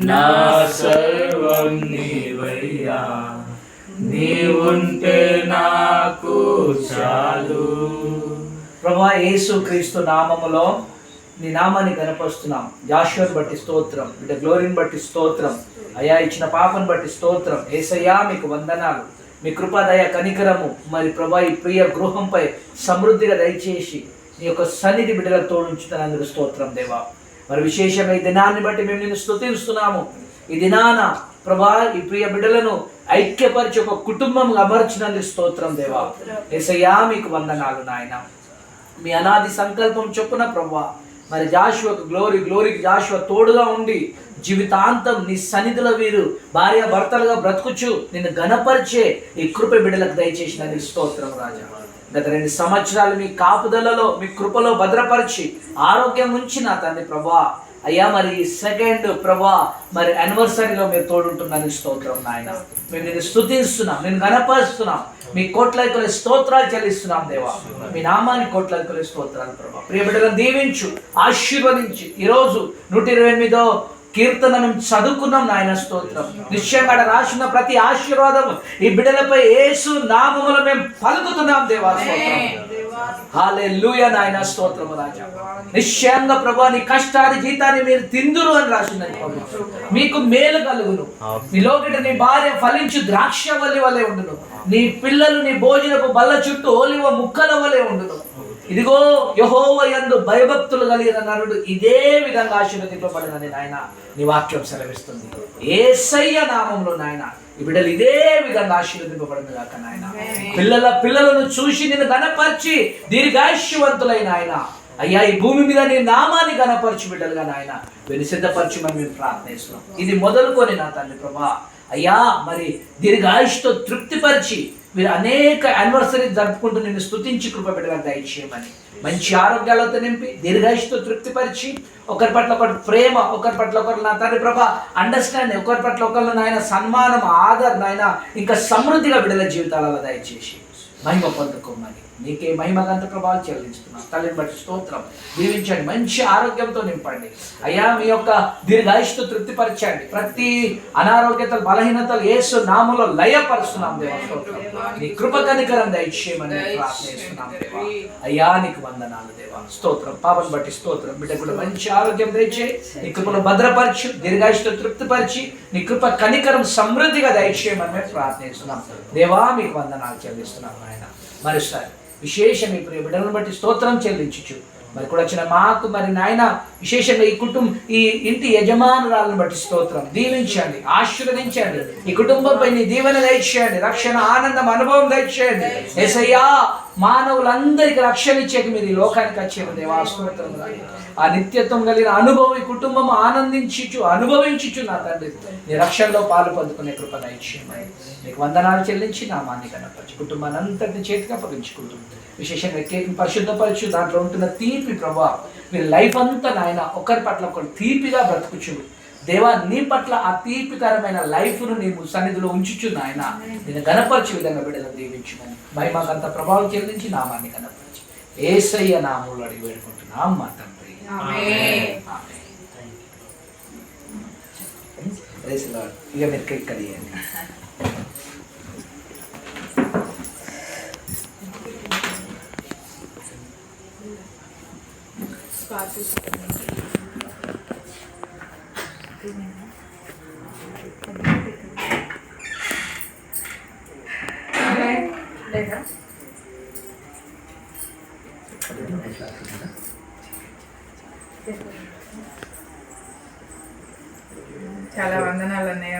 నా సర్వం నీవయ్యా, నీవుంటే నాకు చాలు. ప్రభువా యేసు క్రీస్తు నామములో నీ నామాన్ని కనపరుస్తున్నాం. జాషువను బట్టి స్తోత్రం, బిడ్డ గ్లోరీని బట్టి స్తోత్రం అయ్యా, ఇచ్చిన పాపను బట్టి స్తోత్రం. యేసయ్యా మీకు వందనాలు. మీ కృపాదయ కనికరము మరి ప్రభా ఈ ప్రియ గృహంపై సమృద్ధిగా దయచేసి నీ యొక్క సన్నిధి బిడ్డలకు తోడుంచుతున్నందుకు స్తోత్రం దేవా. మరి విశేషంగా ఈ దినాన్ని బట్టి మేము నిన్ను స్తుతిస్తున్నాము. ఈ దినాన ప్రభా ఈ ప్రియ బిడ్డలను ఐక్యపరిచి ఒక కుటుంబం అమర్చినందుకు స్తోత్రం దేవా. యేసయ్యా మీకు వందనాలు నాయన. మీ అనాది సంకల్పం చొప్పున ప్రభా మరి జాషువకు గ్లోరీకి జాషువ తోడుగా ఉండి జీవితాంతం నీ సన్నిధిలో వీరు భార్య భర్తలుగా బ్రతుకుచు నిన్ను ఘనపరిచే ఈ కృప బిడ్డలకు దయచేసినందుకు స్తోత్రం రాజా. గత 2 సంవత్సరాలు మీ కాపుదలలో మీ కృపలో భద్రపరిచి ఆరోగ్యం ఉంచి నా తండ్రి ప్రభా అయ్యా, మరి సెకండ్ ప్రభా మరి యానివర్సరీలో మీరు తోడుంటున్నందుకు స్తోత్రం నాయన. మేము నిన్ను స్తుతిస్తున్నాం, నేను ఘనపరుస్తున్నాం. మీ కోట్ల స్తోత్రాలు చెల్లిస్తున్నాం దేవా. మీ నామానికి కోట్ల స్తోత్రాలు ప్రభా. ప్రియ బిడ్డలను దీవించు, ఆశీర్వదించి ఈరోజు 128వ కీర్తన మేము చదువుకున్నాం నాయన స్తోత్రం. నిశ్చయంగా రాసిన ప్రతి ఆశీర్వాదం ఈ బిడ్డలపై యేసు నామములో మేము పలుకుతున్నాం దేవా స్తోత్రం. హల్లెలూయా నాయన స్తోత్రము రాజా. నిశ్చయంగా ప్రభా నీ కష్టాన్ని జీతాన్ని మీరు తిందురు అని రాసిందని ప్రభు. మీకు మేలు కలుగును. నీలోకిట నీ భార్య ఫలించు ద్రాక్షవల్లి వలె ఉండును. నీ పిల్లలు నీ భోజనపు బల్ల చుట్టూ ఒలివ ముక్కల వలె ఉండును. ఇదిగో యెహోవా యందు భయభక్తులు కలిగిన నరుడు ఇదే విధంగా ఆశీర్వదింపబడినని నాయన నీ వాక్యం సెలవిస్తుంది. యేసయ్య నామములో నాయన ఈ బిడ్డలు ఇదే విధంగా ఆశీర్వదింపబడింది కాక నాయన. పిల్లలను చూసి నిన్ను ఘనపరిచి దీర్ఘాయుష్యవంతులైన ఆయన అయ్యా ఈ భూమి మీద నీ నామాన్ని ఘనపరచు బిడ్డలుగా నాయన వీరిని సిద్ధపరచమని మేము ప్రార్థిస్తున్నాం. ఇది మొదలుకొని నా తండ్రి ప్రభా అయ్యా మరి దీర్ఘాయుష్తో తృప్తిపరిచి మీరు అనేక యానివర్సరీ జరుపుకుంటూ నిన్ను స్తుతించి కృప బిడ్డలకు దయచేయమని మంచి ఆరోగ్యాలతో నింపి దీర్ఘాయుష్తో తృప్తిపరిచి ఒకరి పట్ల ఒకటి ప్రేమ, ఒకరి పట్ల ఒకరు నా తండ్రి ప్రభా అండర్స్టాండింగ్, ఒకరి పట్ల ఒకరు నాయన సన్మానం, ఆదరణ నాయన ఇంకా సమృద్ధిగా బిడ్డల జీవితాలలో దయచేసి మహిమ పొందుకోమని నీకే మహిమగంత ప్రభావాలు చెల్లించుతున్నాం. తల్లిని బట్టి స్తోత్రం. దీవించండి, మంచి ఆరోగ్యంతో నింపండి అయ్యా. మీ యొక్క దీర్ఘాయుష్తో తృప్తిపరచండి. ప్రతి అనారోగ్యతలు బలహీనతలు యేసు నామములో లయపరుస్తున్నాం దేవా స్తోత్రం. నీ కృప కనికరం దయచేయమని ప్రార్థిస్తున్నాం దేవా. అయ్యా నీకు వందనాలు దేవా స్తోత్రం. పాపను బట్టి స్తోత్రం. బిడ్డ కూడా మంచి ఆరోగ్యం దయచేయి. నీ కృపను భద్రపరచు, దీర్ఘాయుష్తో తృప్తిపరిచి నీ కృప కనికరం సమృద్ధిగా దయచేయమని మేము ప్రార్థిస్తున్నాం దేవా. మీకు వందనాలు చెల్లిస్తున్నాం ఆయన. మరోసారి విశేషం ఈ ప్రియ బిడ్డలను బట్టి స్తోత్రం చెల్లించు. మరి కూడా వచ్చిన మాకు మరి నాయన విశేషంగా ఈ ఇంటి యజమానురాలను బట్టి స్తోత్రం. దీవించండి, ఆశీర్వదించండి. ఈ కుటుంబంపై నీ దీవెన దయచేయండి, రక్షణ ఆనందం అనుభవం దయచేయండి. యేసయ్యా మానవులందరికీ రక్షణ ఇచ్చేకి మీరు ఈ లోకానికి వచ్చేది దేవా స్తోత్రం. ఆ నిత్యత్వం కలిగిన అనుభవం ఈ కుటుంబం అనుభవించుచు నా తండ్రి నీ రక్షణలో పాలు పొందుకునే కృప దయచేయమని నీకు వందనాలు చెల్లించి నామాన్ని కనపరచు. కుటుంబాన్ని అంతటిని చేతికి అప్పగించుకుంటుంది. విశేషంగా కేక్ పరిశుద్ధపరచు. దాంట్లో ఉంటున్న తీపి ప్రభా మీరు లైఫ్ అంతా నాయన ఒకరి పట్ల ఒకరు తీపిగా బ్రతుకుచు దేవా. నీ పట్ల ఆ తీపికరమైన లైఫ్ను నీ సన్నిధిలో ఉంచుచు నాయన నేను గణపరచు విధంగా బిడ్డలను దీవించుమని మహిమకంత ప్రభావం చెల్లించి నామాన్ని కనపరచు. యేసయ్య నామములో అడిగి వేడుకుంటున్నాం మా తండ్రి. ఇక మీరు కేక్ కట్ చేయండి. చాలా వందనాలు అన్నయ్య.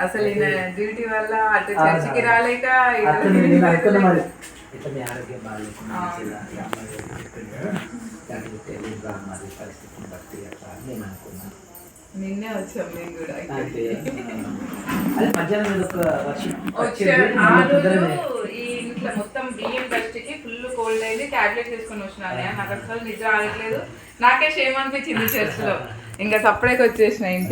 అసలు ఈయన డ్యూటీ వల్ల అటు చర్చికి రాలేక నిన్నే వచ్చాం మేము కూడా. ఈ ఇంట్లో మొత్తం బియ్యం డస్ట్కి ఫుల్ కోల్డ్ అయింది. టాబ్లెట్ తీసుకొని వచ్చినాను. నాకు అసలు నిద్ర ఆగట్లేదు. నాకే షేమ్ అనిపించింది చర్చ్లో. ఇంకా సపరేట్గా వచ్చేసిన ఇంటికి.